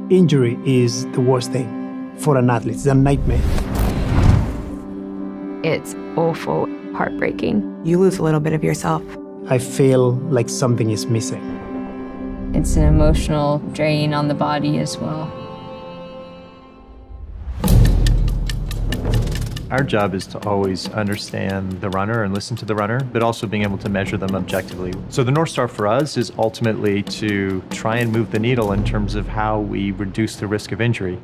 Injury is the worst thing for an athlete. It's a nightmare. It's awful, heartbreaking. You lose a little bit of yourself. I feel like something is missing. It's an emotional drain on the body as well. Our job is to always understand the runner and listen to the runner, but also being able to measure them objectively. So the North Star for us is ultimately to try and move the needle in terms of how we reduce the risk of injury.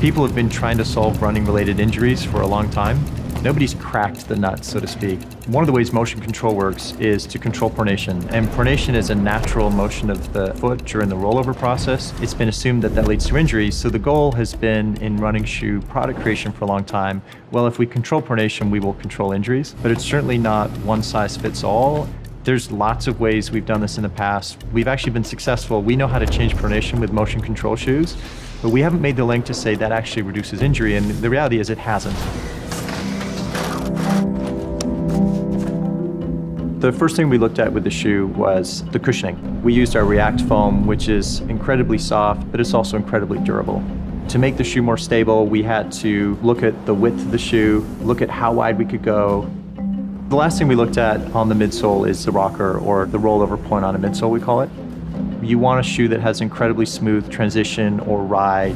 People have been trying to solve running-related injuries for a long time. Nobody's cracked the nut, so to speak. One of the ways motion control works is to control pronation. And pronation is a natural motion of the foot during the rollover process. It's been assumed that that leads to injury. So the goal has been in running shoe product creation for a long time. Well, if we control pronation, we will control injuries. But it's certainly not one size fits all. There's lots of ways we've done this in the past. We've actually been successful. We know how to change pronation with motion control shoes, but we haven't made the link to say that actually reduces injury. And the reality is it hasn't. The first thing we looked at with the shoe was the cushioning. We used our React foam, which is incredibly soft, but it's also incredibly durable. To make the shoe more stable, we had to look at the width of the shoe, look at how wide we could go. The last thing we looked at on the midsole is the rocker, or the rollover point on a midsole, we call it. You want a shoe that has incredibly smooth transition or ride.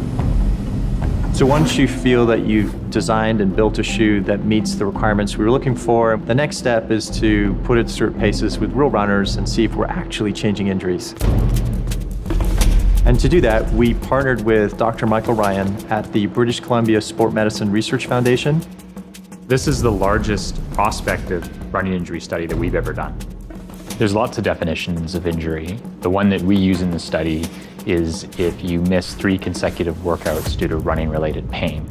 So once you feel that you've designed and built a shoe that meets the requirements we were looking for, the next step is to put it through paces with real runners and see if we're actually changing injuries. And to do that, we partnered with Dr. Michael Ryan at the British Columbia Sport Medicine Research Foundation. This is the largest prospective running injury study that we've ever done. There's lots of definitions of injury. The one that we use in the study is if you miss 3 consecutive workouts due to running-related pain.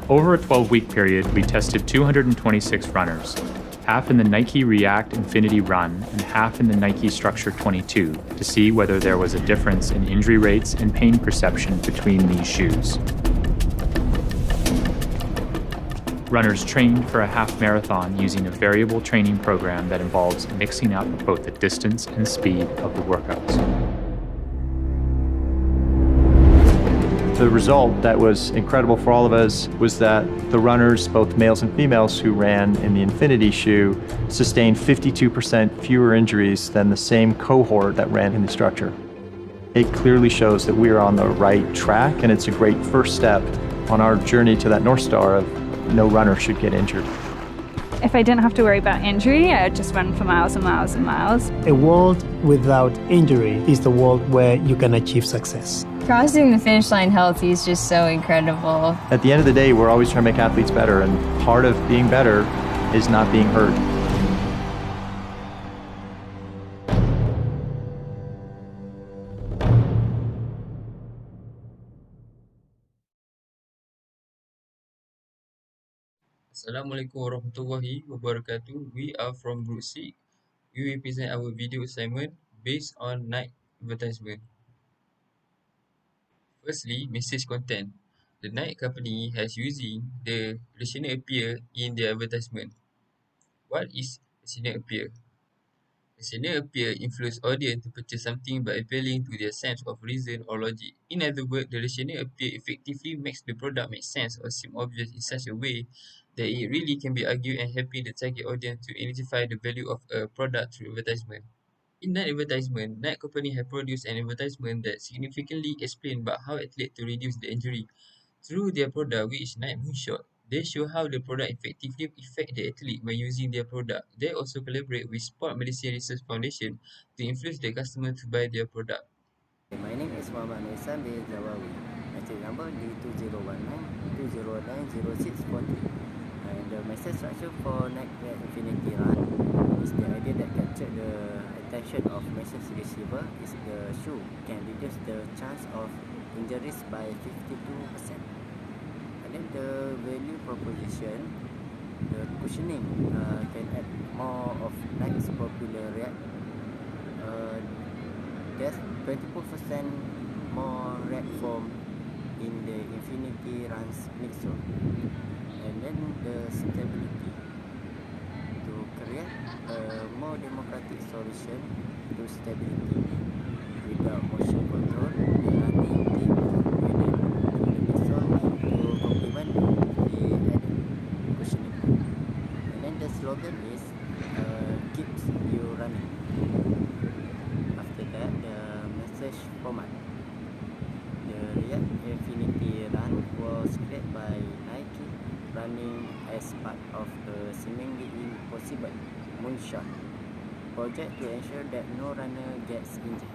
Over a 12-week period, we tested 226 runners, half in the Nike React Infinity Run and half in the Nike Structure 22, to see whether there was a difference in injury rates and pain perception between these shoes. Runners trained for a half marathon using a variable training program that involves mixing up both the distance and speed of the workouts. The result that was incredible for all of us was that the runners, both males and females who ran in the Infinity shoe, sustained 52% fewer injuries than the same cohort that ran in the Structure. It clearly shows that we are on the right track, and it's a great first step on our journey to that North Star of no runner should get injured. If I didn't have to worry about injury, I'd just run for miles and miles and miles. A world without injury is the world where you can achieve success. Crossing the finish line healthy is just so incredible. At the end of the day, we're always trying to make athletes better, and part of being better is not being hurt. Assalamualaikum warahmatullahi wabarakatuh. We are from Group C. We will present our video assignment based on Nike advertisement. Firstly, message content. The Nike company has using the rational appeal in their advertisement. What is rational appeal? Rational appeal influences audience to purchase something by appealing to their sense of reason or logic. In other words, the rational appeal effectively makes the product make sense or seem obvious in such a way that it really can be argued and helping the target audience to identify the value of a product through advertisement. In that advertisement, Nike company have produced an advertisement that significantly explains about how athletes to reduce the injury. Through their product, which Nike Moonshot, they show how the product effectively affect the athlete by using their product. They also collaborate with Sport Medicine Research Foundation to influence the customer to buy their product. My name is Muhammad Noisan bin Zawawi. Message number D2019-209-0643. And the message structure for Nike Infinity Run is the idea that capture the attention of message receiver is the shoe can reduce the chance of injuries by 52%. And then the value proposition, the cushioning can add more of Nike's popular React. There's 24% more React foam in the Infinity Run's mixture. And then the stability to create a more democratic solution to stability without motion control running. After that, the message format. The React Infinity Run was created by Nike, running as part of a seemingly impossible moonshot project to ensure that no runner gets injured.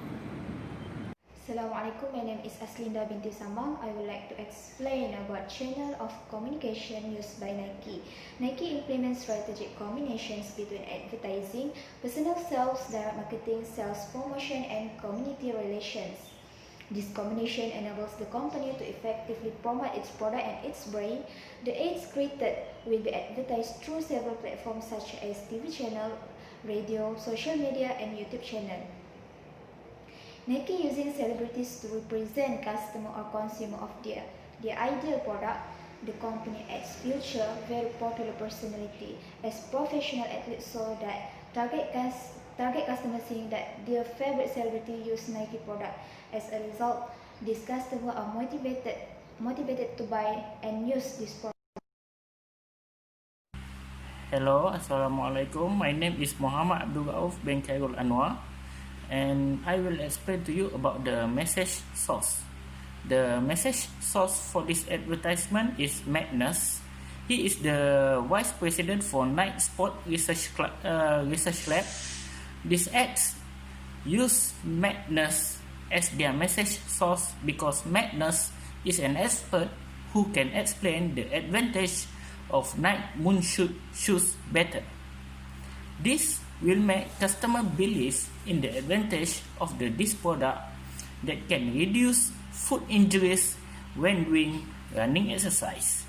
Assalamualaikum, my name is Aslinda binti Samang. I would like to explain about channel of communication used by Nike. Nike implements strategic combinations between advertising, personal sales, direct marketing, sales promotion, and community relations. This combination enables the company to effectively promote its product and its brand. The ads created will be advertised through several platforms such as TV channel, radio, social media, and YouTube channel. Nike using celebrities to represent customer or consumer of their ideal product. The company adds feature very popular personality as professional athletes so that target customers seeing that their favorite celebrity use Nike product. As a result, these customers are motivated to buy and use this product. Hello, Assalamualaikum. My name is Muhammad Abdul Rauf bin Khairul Anwar, and I will explain to you about the message source. The message source for this advertisement is Magnus. He is the vice president for Nike Sport Research Lab. These ads use Magnus as their message source because Magnus is an expert who can explain the advantage of Nike moonshot shoes better. This will make customer believe in the advantage of this product that can reduce foot injuries when doing running exercise.